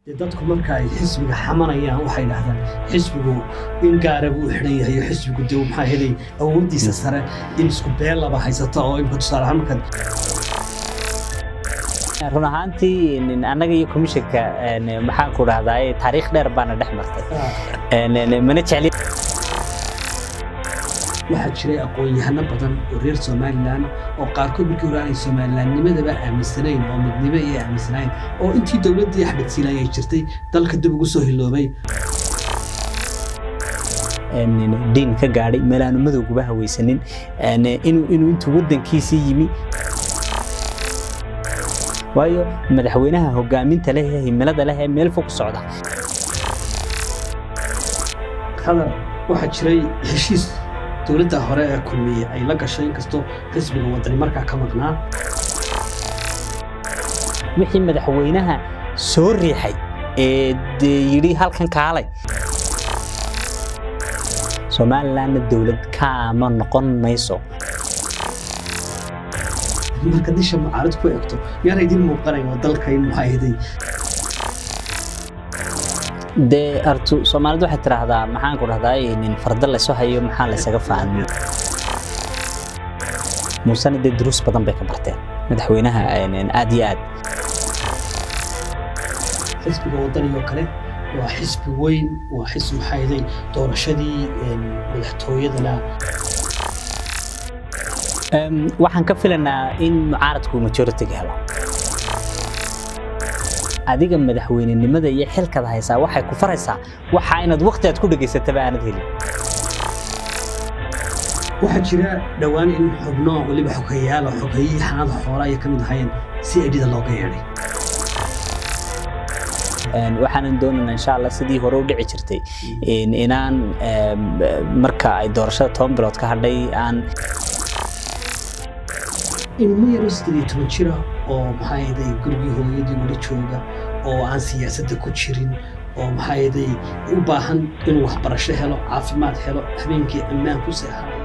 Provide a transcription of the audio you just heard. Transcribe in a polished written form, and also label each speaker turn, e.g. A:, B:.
A: dadku marka ay xisbiga xamanayaan waxay dhahdaan xisbigu in gaar ah uu xiran yahay xisbigu dee maxaa helay awoodiisa sare in isku beelaba haysato oo in tusaale ahaan marka
B: run ahaantii annaga iyo komishanka maxaan ku dhahdaa taariikh dheer baana dhex martay mana jecli
A: waxaa jiray aqoon-yahano badan oo reer Somaliland oo qaarkood markii hore ay Somalilandnimadaba aaminsanayn oo midnimo ay aaminsanayn oo intii dawladda Axmed Silaay ay jirtay dalka dib ugu soo hiloobay
B: diin ka gaadhay meelaanu madowga haweysanin inuu intuu wadankiisa yimi waayo madaxweynaha hogaaminta leh himilada leh meel fog socda
A: qadar waxa jiray heshiis dawladda hore ee kulmiyay ay la gashay inkastoo xisbiga wadani markaa ka maqnaa
B: wixii madaxweynaha soo riixay yiri halkan kaalay Somaliland dawlad kaama noqon mayso
A: marka disha mucaarad ku eegto yar idin muuqanayo dalka in maxay
B: de artu Soomaalidu waxay tiraahdaa maxaan ku dhahdaa in farda la soo hayo maxaa la isaga fahmay muusana de duruus badan bay ka barteen madaxweynaha aad iyo aad
A: xisbiga wadaniga kale waa xisbi weyn waa xisbi maxay doorashadii madaxtooyadana
B: waxaan ka filanaa in mucaaradku majority helo adiga madaxweynenimada iyo xilkada haysaa waxay ku faraysaa waxa inaad waqti aad ku dhageysataba aanad helin
A: waxa jira dhawaan in xubno waliba xogeyaal xanada xoolaha ay kamid ahayeen si edida looga yeeray
B: waxaan doonaynaa insha Allah sidii hore u dhici jirtay inaan marka ay doorashada 10 bilood ka hadhay aan
A: University jira oo maxay gurigii hooyadii wali jooga oo aan siyaasadda ku jirin oo maxay u baahan inuu waxbarasho helo caafimaad helo habeenkii ammaan ku seexdo